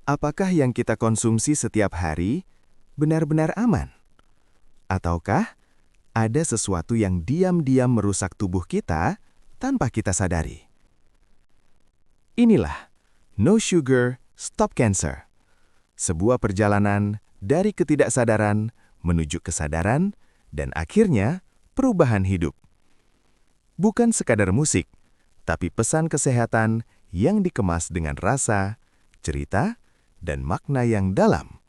Apakah yang kita konsumsi setiap hari benar-benar aman? Ataukah ada sesuatu yang diam-diam merusak tubuh kita tanpa kita sadari? Inilah No Sugar, Stop Cancer. Sebuah perjalanan dari ketidaksadaran menuju kesadaran dan akhirnya perubahan hidup. Bukan sekadar musik, tapi pesan kesehatan yang dikemas dengan rasa, cerita, dan makna yang dalam.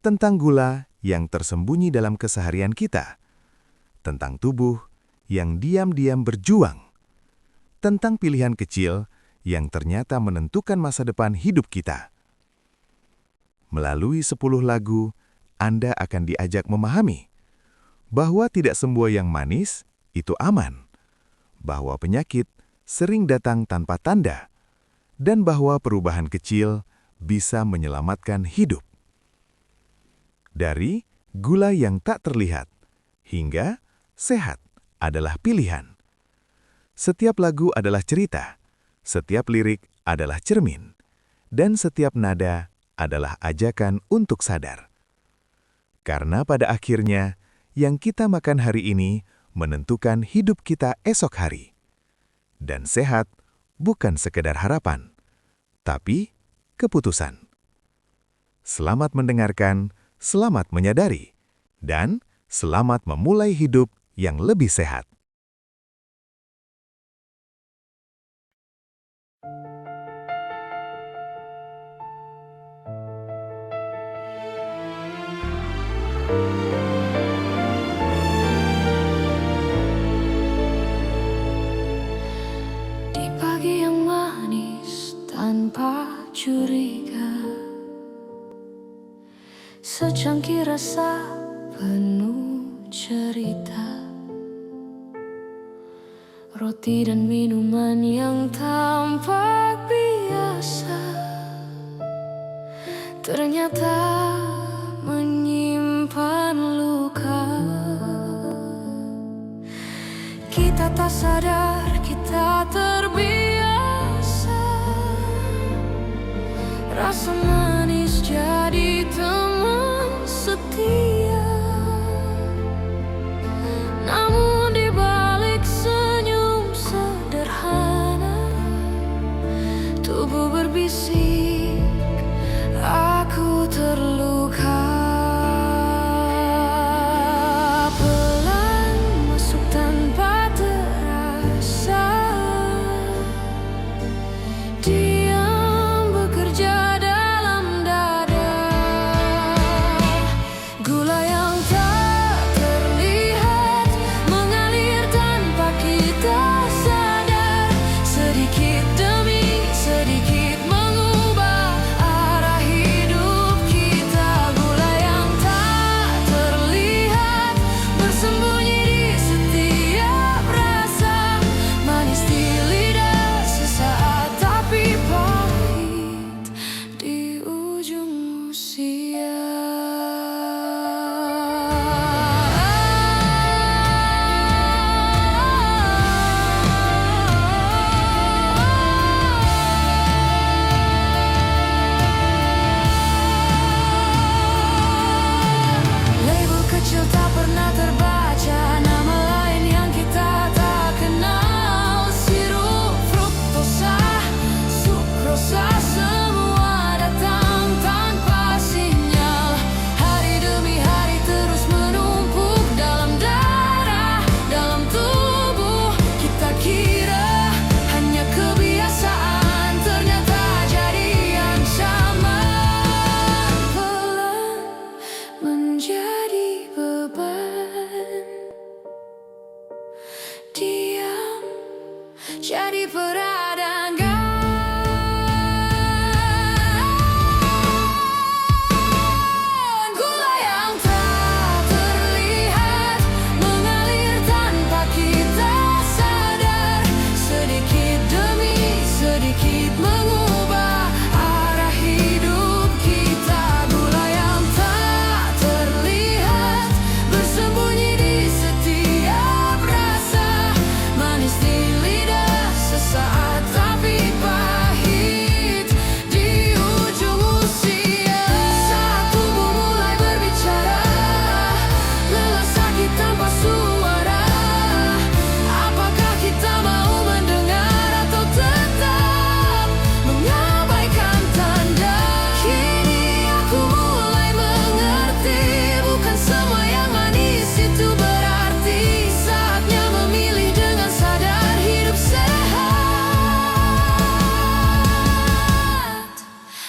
Tentang gula yang tersembunyi dalam keseharian kita. Tentang tubuh yang diam-diam berjuang. Tentang pilihan kecil yang ternyata menentukan masa depan hidup kita. Melalui 10 lagu, Anda akan diajak memahami bahwa tidak semua yang manis itu aman, bahwa penyakit sering datang tanpa tanda, dan bahwa perubahan kecil bisa menyelamatkan hidup. Dari gula yang tak terlihat hingga sehat adalah pilihan. Setiap lagu adalah cerita, setiap lirik adalah cermin, dan setiap nada adalah ajakan untuk sadar. Karena pada akhirnya, yang kita makan hari ini menentukan hidup kita esok hari. Dan sehat bukan sekedar harapan, tapi keputusan. Selamat mendengarkan, selamat menyadari, dan selamat memulai hidup yang lebih sehat. Di pagi yang manis tanpa curiga, secangkir rasa penuh cerita, roti dan minuman yang tampak biasa ternyata menyimpan luka. Kita tak sadar, kita terbiasa. Rasa manis jadi teman setia. Namun di balik senyum sederhana, tubuh berbisik, aku terluka. Pelan masuk tanpa terasa, diam bekerja dalam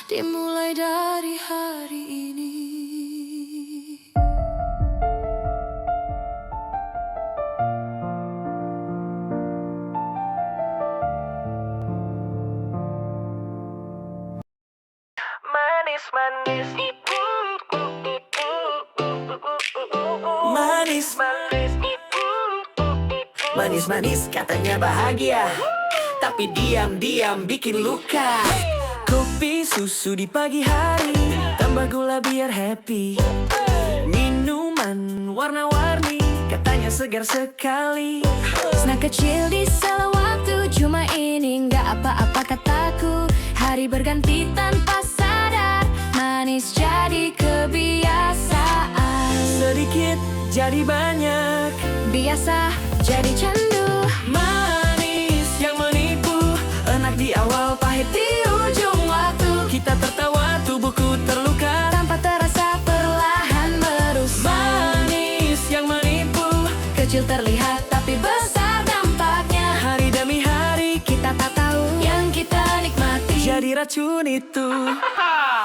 dimulai dari hari ini. Manis manis manis manis manis manis katanya bahagia, tapi diam-diam bikin luka. Kopi susu di pagi hari, tambah gula biar happy. Minuman warna-warni, katanya segar sekali. Snack kecil di sela waktu, cuma ini nggak apa-apa kataku. Hari berganti tanpa sadar, manis jadi kebiasaan. Sedikit jadi banyak, biasa jadi candu. manis yang menipu. Enak di awal, pahit di ujung waktu. Kita tertawa, tubuhku terluka. Tanpa terasa perlahan merusak. Manis yang menipu, Kecil terlihat tapi besar dampaknya. hari demi hari Kita tak tahu yang kita nikmati. jadi racun itu.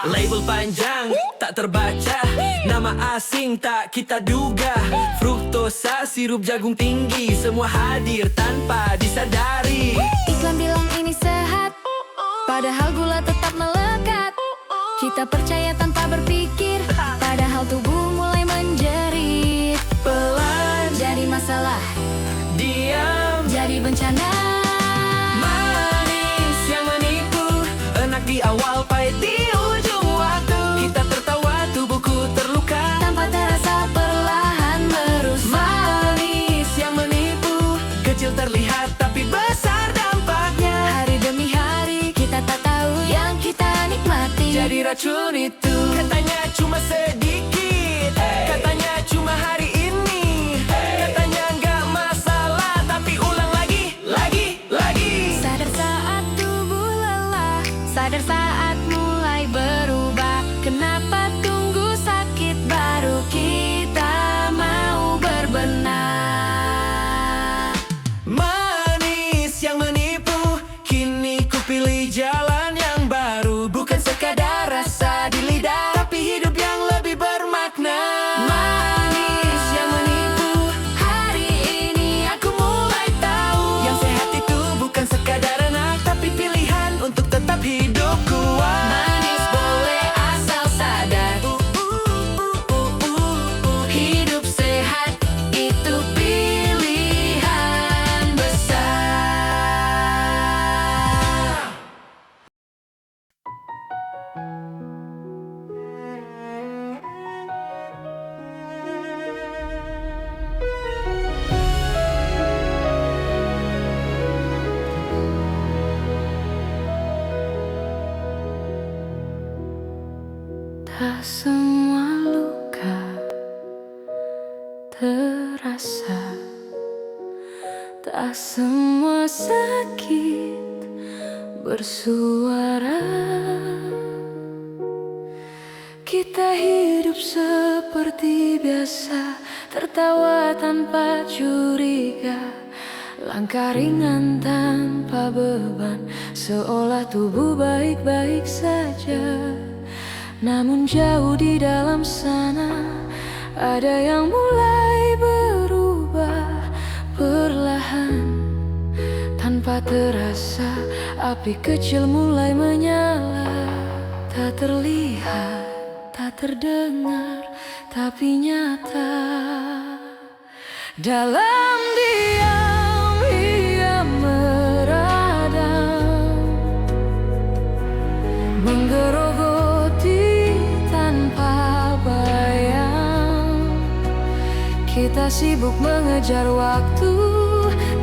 Label panjang tak terbaca, nama asing tak kita duga. Fruktosa, sirup jagung tinggi, semua hadir tanpa disadari. Iklan bilang ini sehat, padahal gula tetap melekat. Kita percaya tanpa berpikir, padahal tubuh mulai menjerit. Pelan, Jadi masalah, diam, jadi bencana. manis yang menipu. Enak di awal, pahit di ujung waktu. Kita tertawa, tubuhku terluka. Tanpa terasa perlahan merusak. Manis yang menipu, kecil terlihat tapi besar dampaknya. Hari demi hari kita tak tahu yang kita nikmati. Jadi racun itu. Katanya cuma sedikit, katanya cuma hari ini, katanya nggak masalah, tapi ulang lagi, lagi. Sadar saat tubuh lelah, sadar saat mulai berubah. Kenapa tunggu sakit baru kita mau berbenah? Manis yang menipu, kini ku pilih jalan yang baru. Bukan sekadar rasa di lidah, tapi hidup yang lebih bermakna. Manis yang menipu, Hari ini aku mulai tahu, yang sehat itu bukan sekadar enak, tapi pilihan untuk tetap hidup kuat. manis boleh asal sadar. Hidup sehat itu pilihan besar. Tak semua luka terasa, tak semua sakit bersuara. Kita hidup seperti biasa, tertawa tanpa curiga. Langkah ringan tanpa beban, seolah tubuh baik-baik saja. Namun jauh di dalam sana, ada yang mulai berubah perlahan. Tanpa terasa, api kecil mulai menyala. Tak terlihat, tak terdengar, tapi nyata. Dalam diam ia meradang, menggerogoti tanpa bayang. Kita sibuk mengejar waktu,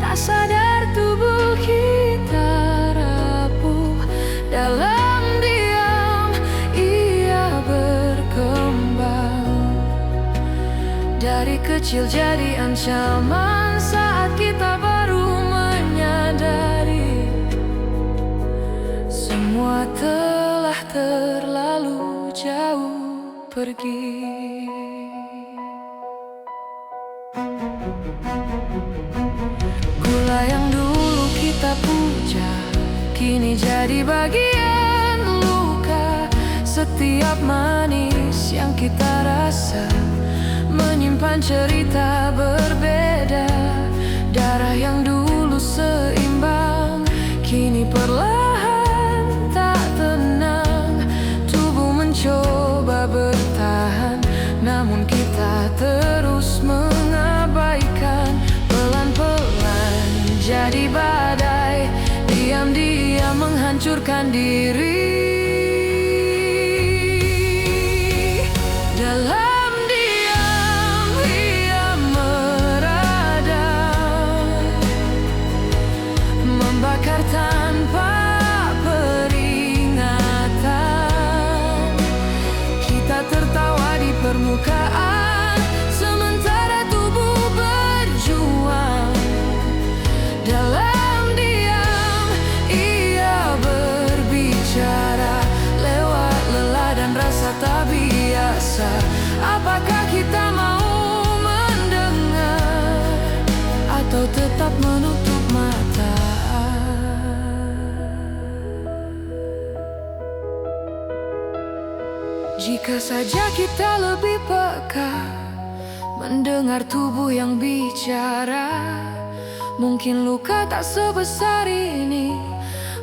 tak sadar tubuh kita rapuh. Dalam diam ia berkembang, dari kecil jadi ancaman. Saat kita baru menyadari, semua telah terlalu jauh pergi. Gula yang dulu kita puja, kini jadi bagian luka. Setiap manis yang kita rasa menyimpan cerita berbeda. Darah yang dulu seimbang kini perlahan tak tenang. Tubuh mencoba bertahan, namun kita terus mengabaikan. Pelan-pelan jadi badai, diam-diam menghancurkan diri. Dalam diam ia meradang, membakar tanpa peringatan. Kita tertawa di permukaan, sementara tubuh berjuang. Dalam diam ia berbicara, lewat lelah dan rasa tak biasa. Apakah kita mau mendengar atau tetap menutup mata? Jika saja kita lebih peka mendengar tubuh yang bicara, mungkin luka tak sebesar ini,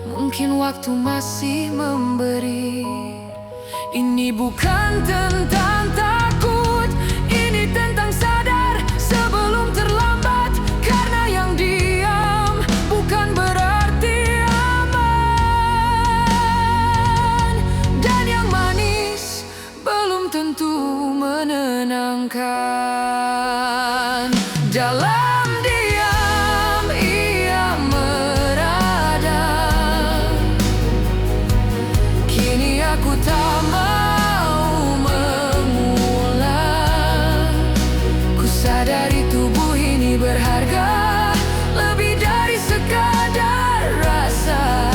mungkin waktu masih memberi. Ini bukan tentang takut, ini tentang sadar sebelum terlambat. Karena yang diam bukan berarti aman, dan yang manis belum tentu menenangkan. Dalam diam ia meradang, kini aku tak mau mengulang. Ku sadari tubuh ini berharga, lebih dari sekadar rasa.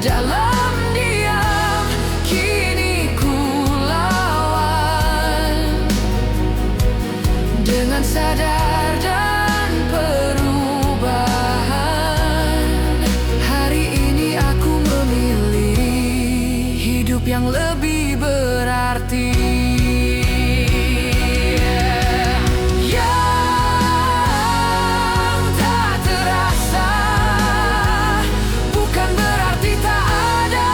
Dalam diam kini ku lawan, dengan sadar dan perubahan. Hari ini aku memilih hidup yang lebih berarti. Yang tak terasa bukan berarti tak ada.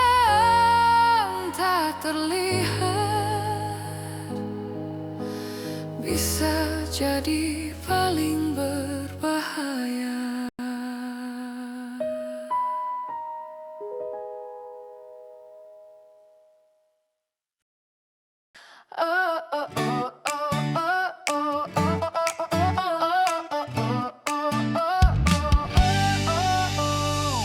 Yang tak terlihat bisa jadi paling berbahaya. Oh, oh, oh, oh, oh, oh, oh,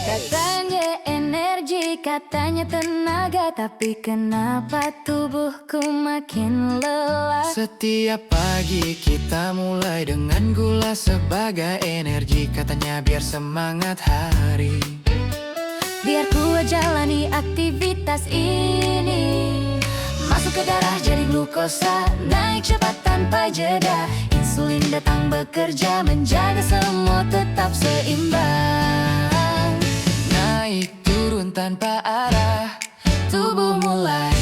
Katanya energi, katanya tenaga, tapi kenapa tubuhku makin lelah? Setiap pagi kita mulai dengan gula sebagai energi, katanya biar semangat hari. Biar ku jalani aktivitas ini, masuk ke darah jadi glukosa, naik cepat tanpa jeda. Insulin datang bekerja, menjaga semua tetap seimbang. Naik turun tanpa arah, Tubuh mulai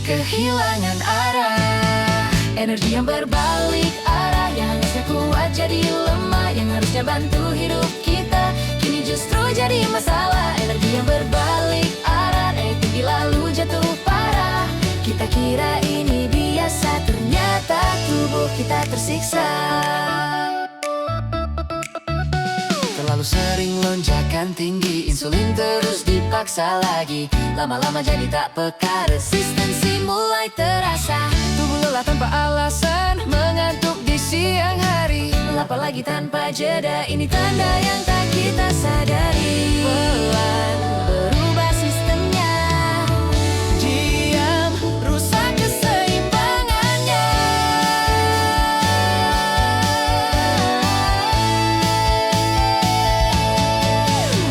kehilangan arah. Energi yang berbalik arah, yang harusnya kuat jadi lemah, yang harusnya bantu hidup kita, kini justru jadi masalah. Energi yang berbalik arah, naik tinggi lalu jatuh parah. Kita kira ini biasa, ternyata tubuh kita tersiksa. terlalu sering lonjakan tinggi, insulin terus dipaksa lagi. Lama-lama jadi tak peka, resistensi mulai terasa. Tubuh lelah tanpa alasan, mengantuk di siang hari. Lapar lagi tanpa jeda, ini tanda yang tak kita sadari. Pelan Berubah sistemnya, diam, rusak keseimbangannya.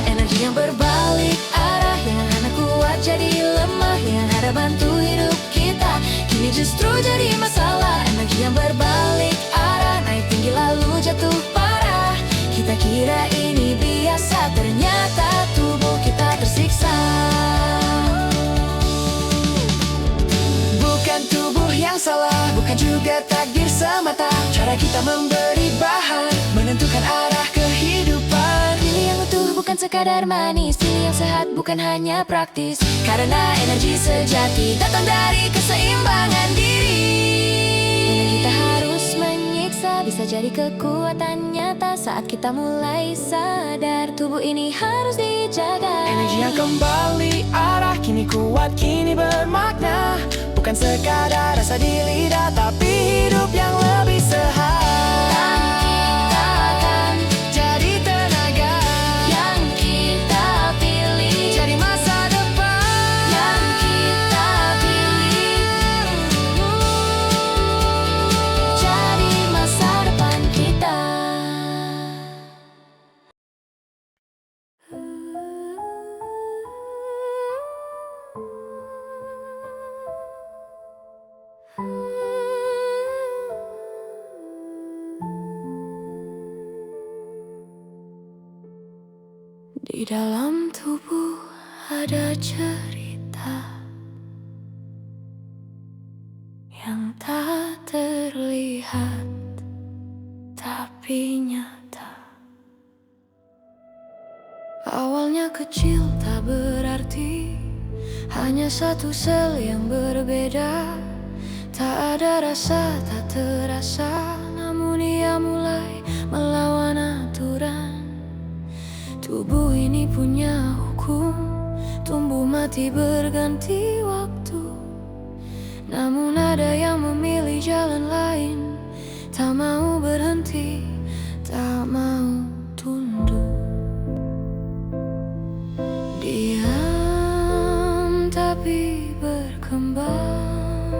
energi yang berbalik arah, yang anak kuat jadi lemah, yang ada bantu hidup kita, kini justru jadi masalah. Energi yang berbalik arah, naik tinggi lalu jatuh parah. Kita kira ini biasa, ternyata tubuh kita tersiksa. Bukan tubuh yang salah, bukan juga takdir semata. Cara kita memberi bahan, menentukan arah kehidupan. Pilih yang utuh bukan sekadar manis, pilih yang sehat bukan hanya praktis. Karena energi sejati datang dari keseimbangan diri. Dengan kita harus menyiksa, bisa jadi kekuatan nyata. Saat kita mulai sadar, tubuh ini harus dijaga. Energi yang kembali arah, kini kuat, kini bermakna. Bukan sekadar rasa di lidah, tapi hidup yang lebih sehat. Kita akan Jadi tenaga yang kita pilih, jadi masa depan yang kita pilih, jadi masa depan kita. Di dalam tubuh ada cerita yang tak terlihat tapi nyata. Awalnya kecil tak berarti, hanya satu sel yang berbeda. Tak ada rasa, tak terasa, namun ia mulai melawan aturan. Tubuh ini punya hukum, tumbuh mati berganti waktu. Namun ada yang memilih jalan lain, tak mau berhenti, tak mau tunduk. Diam tapi berkembang,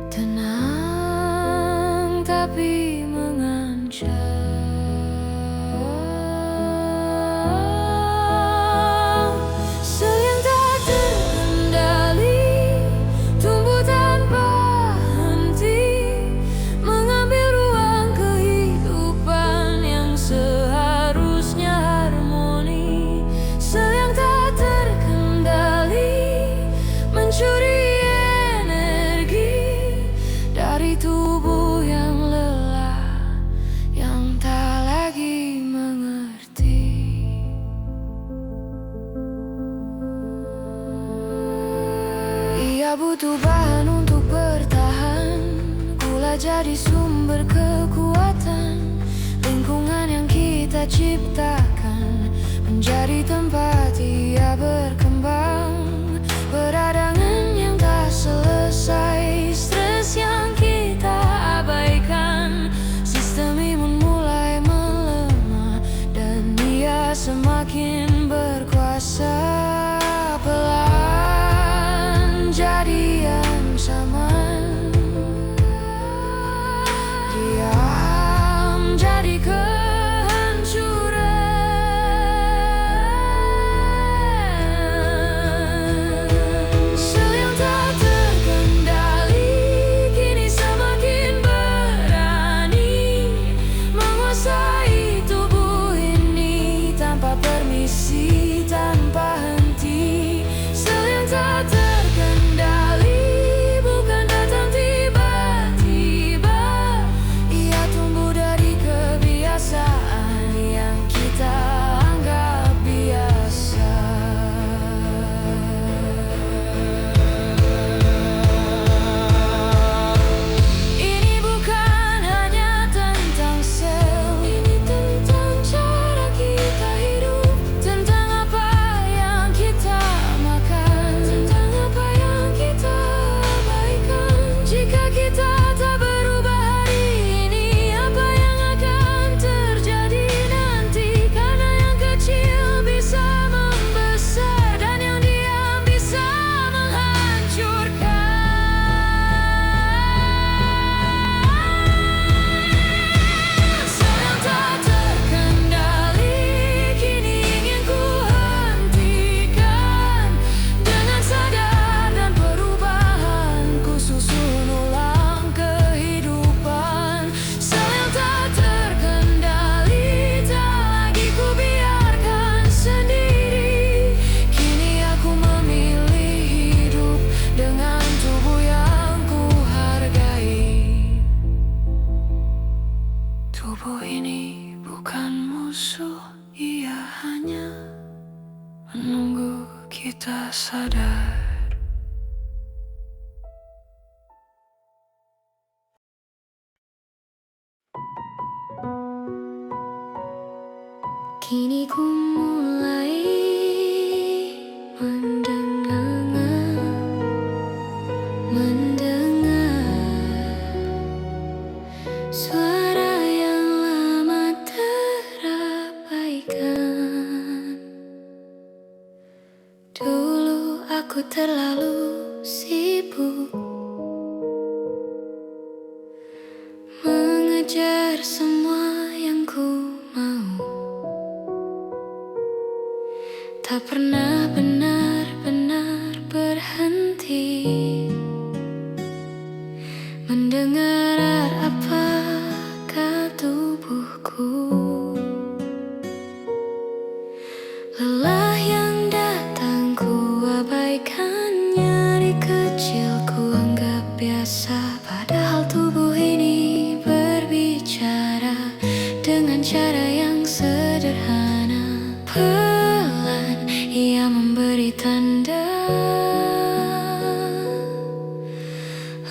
tenang tapi mengancam. Butuh bahan untuk bertahan, gula jadi sumber kekuatan. Lingkungan yang kita ciptakan menjadi tempat ia berkembang. Peradangan yang tak selesai, stres yang kita abaikan. Sistem imun mulai melemah dan ia semakin berkuasa. Pelan jadi yang sama, ini bukan musuh, ia hanya menunggu kita sadar. Kini ku mulai mendengar suara yang lama terabaikan. Dulu aku terlalu sibuk mengejar semua yang ku mau, tak pernah benar-benar berhenti mendengar apa kata tubuhku. Lelah yang datang ku abaikan, nyeri kecil ku anggap biasa. Padahal tubuh ini berbicara dengan cara yang sederhana. Pelan ia memberi tanda,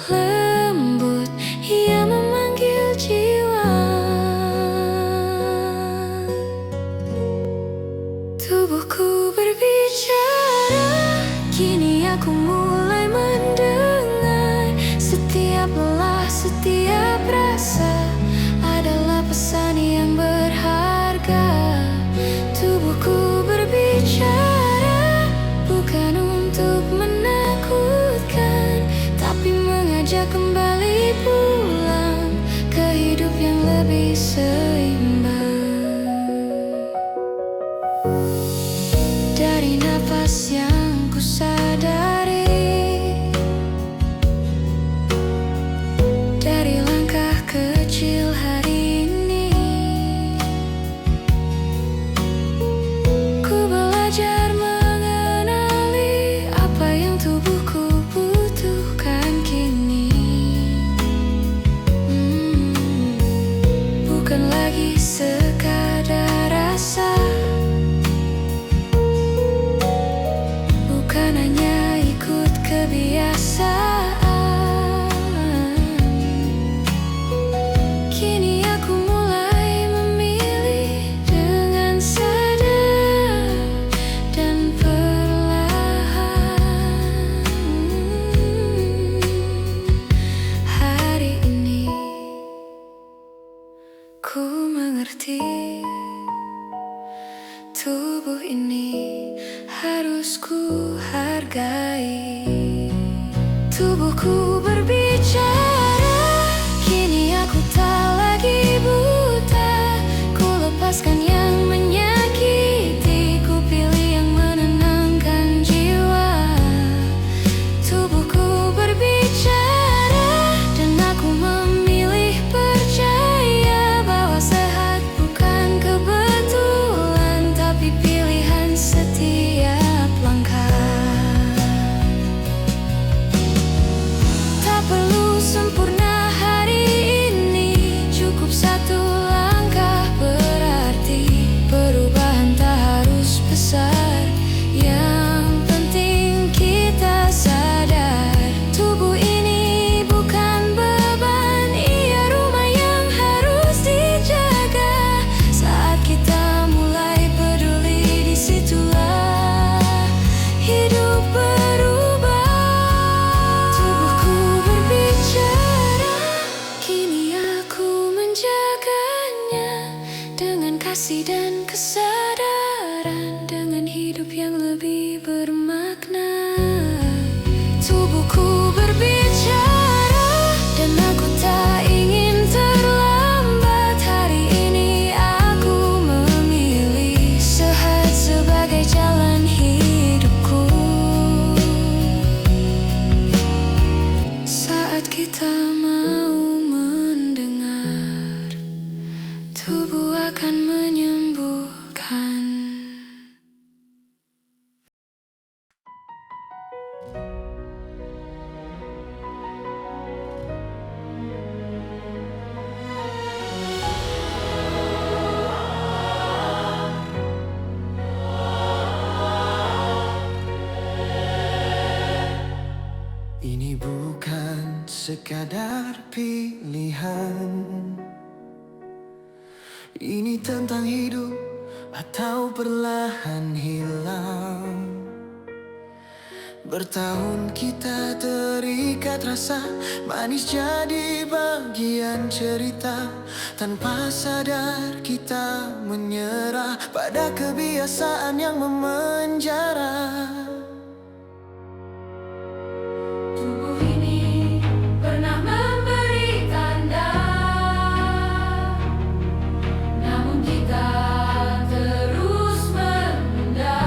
lembut ia memanggil jiwa. Tubuhku berbicara, kini aku mulai mendengar. Setiap lelah, setiap rasa adalah pesan yang berharga. Tubuhku berbicara, bukan untuk menakutkan, tapi mengajak kembali pulang ke hidup yang lebih seimbang. Dari napas yang ku sadari, dari langkah kecil hari ini, ku belajar mengenali apa yang tubuhku butuhkan kini. Bukan lagi sekadar rasa, bukan hanya ikut kebiasaan. Kini aku mulai memilih dengan sadar dan perlahan. Hari ini ku mengerti, tubuh ini harus ku hargai. Tubuhku berbicara, kini aku tak lagi buta. Ku lepaskan yang menyakiti, ku pilih yang menenangkan jiwa. Tubuhku berbicara, dan aku memilih percaya bahwa sehat bukan kebetulan, tapi pilihan setiap langkah. Tak perlu sempurna hari ini, cukup satu langkah berarti. Perubahan tak harus besar, yang penting kita sadar. Tubuh ini bukan beban, ia rumah yang harus dijaga. Saat kita mulai peduli, disitulah hidup berubah. Tubuhku berbicara, kini aku menjaganya dengan kasih dan kesadaran, dengan hidup yang lebih bermakna. Tubuhku berbicara, dan aku tak ingin terlambat. Hari ini aku memilih sehat sebagai jalan hidupku. Saat kita mau mendengar, tubuh akan menyembuhkan. sekadar pilihan. Ini tentang hidup atau perlahan hilang. Bertahun kita terikat rasa, manis jadi bagian cerita. Tanpa sadar kita menyerah pada kebiasaan yang memenjara. Tubuh ini pernah memberi tanda, namun kita terus menunda.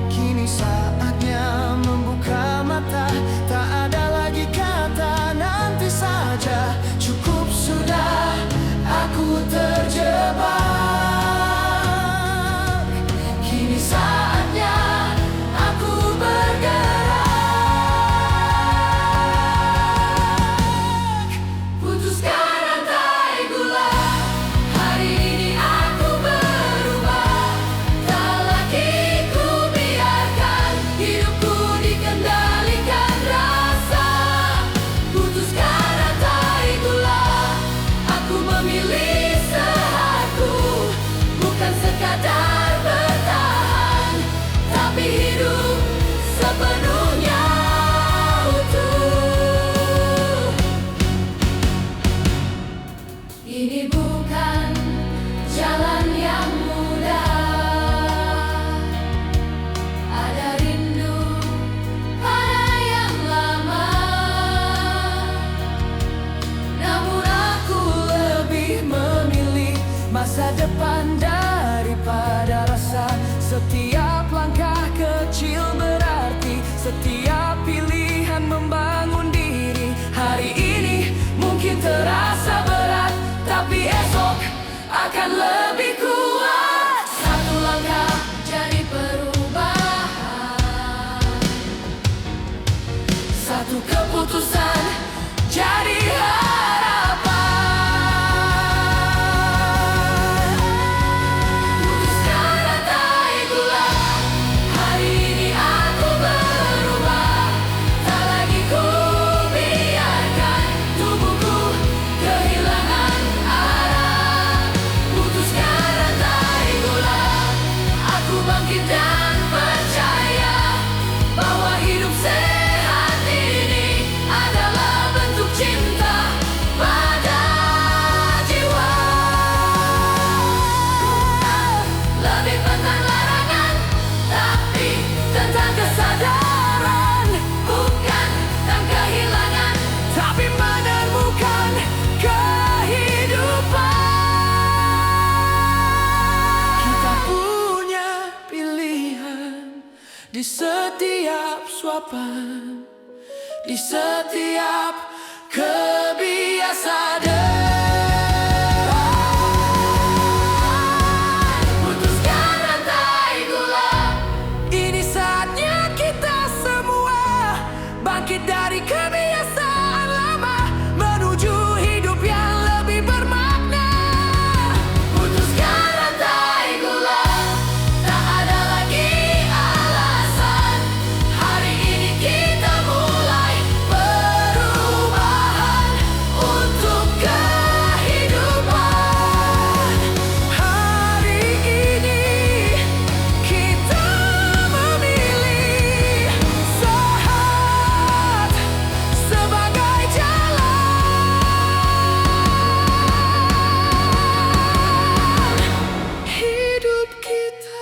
Kini saatnya membuka mata, tak ada lagi kata nanti saja. Cukup sudah, aku terjebak. Kini saatnya aku bergerak. Putuskan rantai gula, hari ini aku berubah. Tak lagi ku biarkan hidupku dikendalikan rasa. Putuskan rantai gula, aku memilih sehatku. Bukan sekadar bertahan, tapi hidup sepenuhnya utuh. Ini bukan jalan yang mudah. Ada rindu pada yang lama, namun aku lebih memilih Masa depan daripada rasa. Setiap langkah kecil berarti, setiap pilihan membangun diri. Hari ini mungkin terasa berat, tapi esok akan lebih kuat. satu langkah jadi perubahan, Satu keputusan jadi harapan. putuskan rantai gula, hari ini aku berubah. Tak lagi ku biarkan tubuhku kehilangan arah. Putuskan rantai gula, aku bangkit dan percaya bahwa hidup sehat ini adalah bentuk cinta pada jiwa. Lebih tentang larangan, tapi tentang kesadaran. Bukan tentang kehilangan, Tapi menemukan kehidupan. Kita punya pilihan di setiap suapan, di setiap kebiasaan. putuskan rantai gula. Ini saatnya kita semua bangkit dari kebiasaan lama, menuju hidup yang lebih bermakna. Putuskan rantai gula, tak ada lagi alasan. Hari ini kita mulai perubahan untuk kehidupan. Hari ini kita memilih sehat sebagai jalan hidup kita.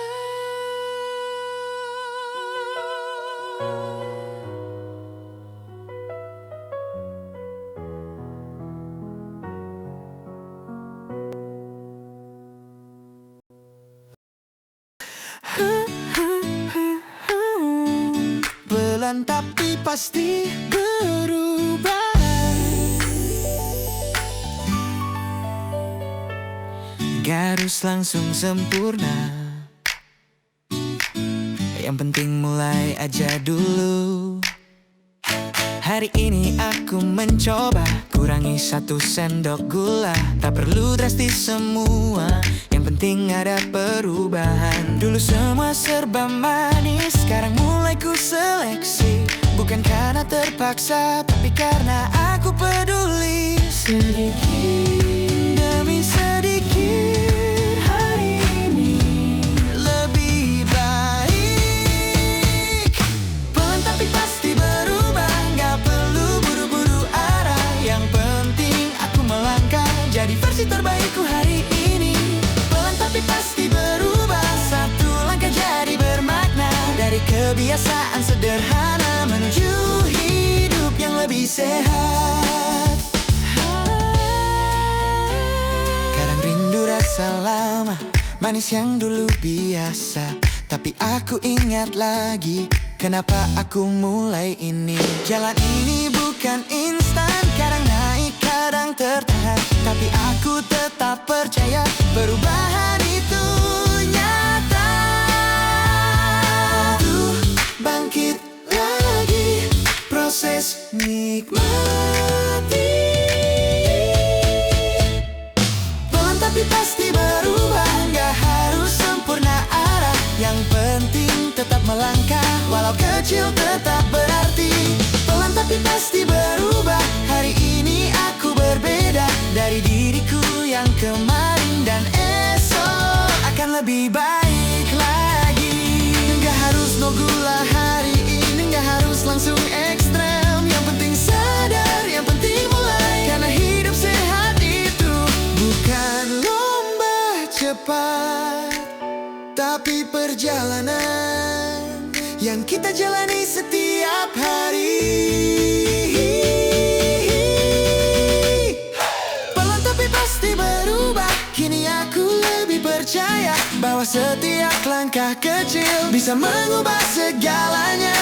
Pelan tapi pasti berubah. Gak harus langsung sempurna, yang penting mulai aja dulu. Hari ini aku mencoba kurangi 1 sendok gula. Tak perlu drastis semua, yang penting ada perubahan. Dulu semua serba manis, sekarang mulai ku seleksi. Bukan karena terpaksa, tapi karena aku peduli. Sedikit demi sedikit hari ini lebih baik. Pelan tapi pasti berubah, gak perlu buru-buru arah. Yang penting aku melangkah, jadi versi terbaikku hari ini. Pelan tapi pasti berubah, satu langkah jadi bermakna. Dari kebiasaan sederhana menuju hidup yang lebih sehat. Kadang rindu rasa lama, manis yang dulu biasa. Tapi aku ingat lagi, kenapa aku mulai ini. Jalan ini bukan instan, kadang naik, kadang tertahan. Tapi aku tetap percaya, perubahan itu nyata. Tuh, bangkit lagi, proses nikmati. Pelan tapi pasti berubah, gak harus sempurna arah. Yang penting tetap melangkah, walau kecil tetap berarti. Pelan tapi pasti berubah, hari ini aku berbeda dari diriku yang kemarin. Dan esok akan lebih baik lagi. Gak harus no gula hari ini, gak harus langsung ekstrem. Yang penting sadar, yang penting mulai. Karena hidup sehat itu bukan lomba cepat, tapi perjalanan yang kita jalani setiap hari. Pelan tapi pasti berubah, kini aku lebih percaya bahwa setiap langkah kecil bisa mengubah segalanya.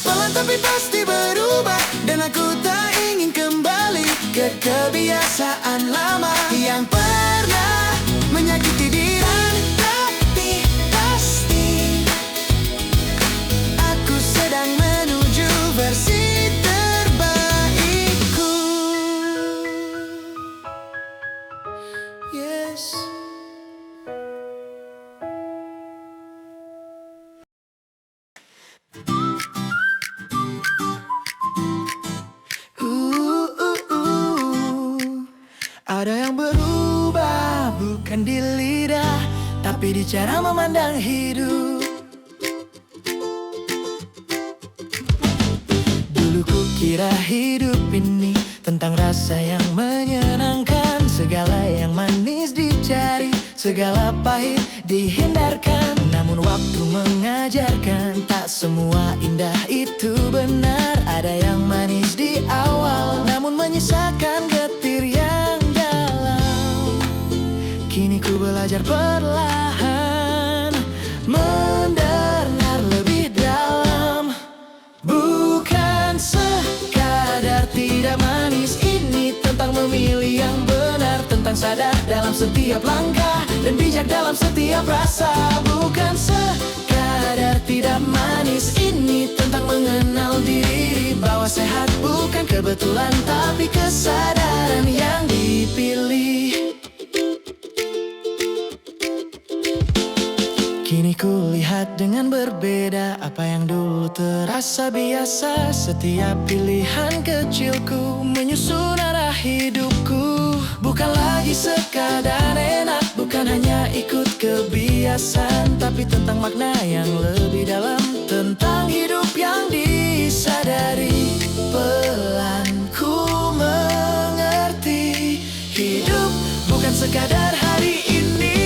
Pelan tapi pasti berubah, dan aku tak ingin kembali ke kebiasaan lama yang pernah menyakiti diri. Tapi pasti aku sedang menuju versi terbaikku. Yes. Ada yang berubah, bukan di lidah, tapi di cara memandang hidup. Dulu ku kira hidup ini tentang rasa yang menyenangkan. Segala yang manis dicari, segala pahit dihindarkan. Namun waktu mengajarkan, tak semua indah itu benar. Ada yang manis di awal, namun menyisakan getir yang dalam. Kini ku belajar perlahan, mendengar lebih dalam. Bukan sekadar tidak manis, ini tentang memilih yang benar. Tentang sadar dalam setiap langkah, dan bijak dalam setiap rasa. Bukan sekadar tidak manis, ini tentang mengenal diri. Bahwa sehat bukan kebetulan, tapi kesadaran yang dipilih. Kini ku lihat dengan berbeda, apa yang dulu terasa biasa. Setiap pilihan kecilku menyusun arah hidupku. Bukan lagi sekadar enak, bukan hanya ikut kebiasaan, tapi tentang makna yang lebih dalam. Tentang hidup yang disadari. Pelan ku mengerti, hidup bukan sekadar hari ini.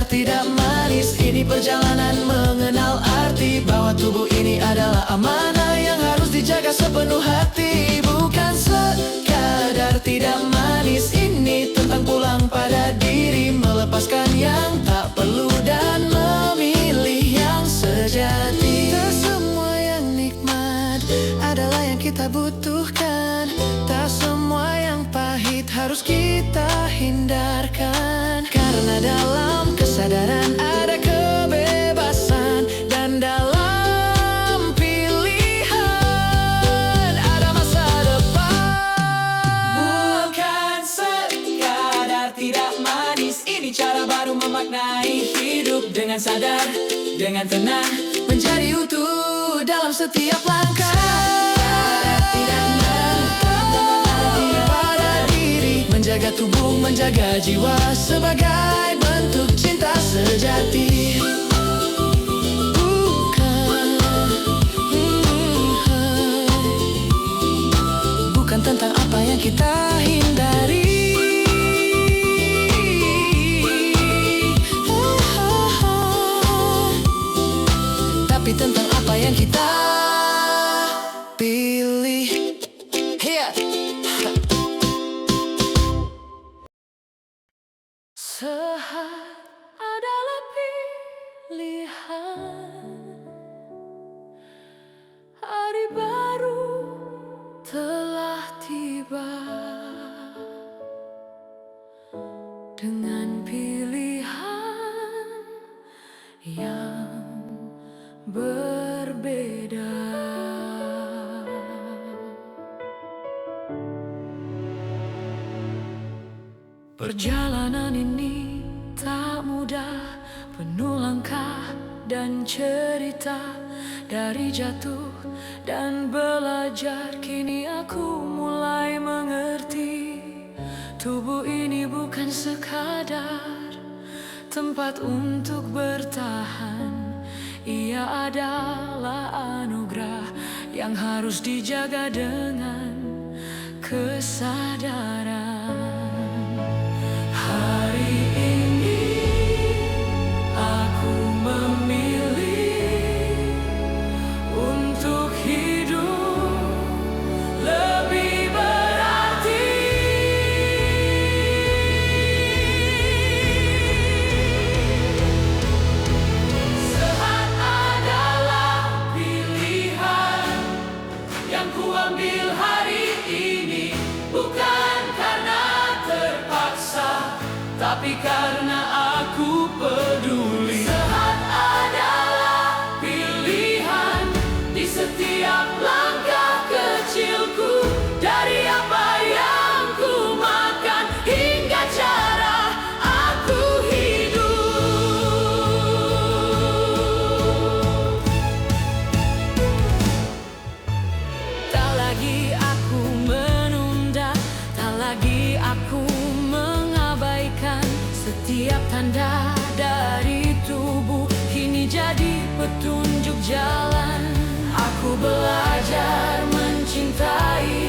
Tidak manis, ini perjalanan mengenal arti. Bahwa tubuh ini adalah amanah yang harus dijaga sepenuh hati. Bukan sekadar tidak manis, ini tentang pulang pada diri. Melepaskan yang tak perlu dan memilih yang sejati. Tak semua yang nikmat adalah yang kita butuhkan. Tak semua yang pahit harus kita hindarkan. Karena dalam kesadaran ada kebebasan, dan dalam pilihan ada masa depan. Bukan sekadar tidak manis, ini cara baru memaknai hidup. Dengan sadar, dengan tenang, menjaga menjadi utuh dalam setiap langkah. Tidak mengerti pada diri, menjaga tubuh, menjaga jiwa sebagai bentuk cinta sejati. Bukan tentang apa yang kita hindari, tapi tentang apa yang kita pilih. Here. Sehat adalah pilihan. Hari baru telah tiba dengan pilihan yang berbeda. Perjalanan ini tak mudah, penuh langkah dan cerita. Dari jatuh dan belajar, kini aku mulai mengerti. Tubuh ini bukan sekadar tempat untuk bertahan. Ia adalah anugerah yang harus dijaga dengan kesadaran. Hari ini aku memilih untuk hidup lebih berarti. Sehat adalah pilihan yang kuambil hari ini, bukan karena terpaksa, tapi karena aku peduli. Sehat adalah pilihan di setiap langkah kecilku, dari apa yang ku makan hingga cara aku hidup. Tak lagi aku menunda, tak lagi aku mengabaikan. Setiap tanda dari tubuh kini jadi petunjuk jalan. Aku belajar mencintai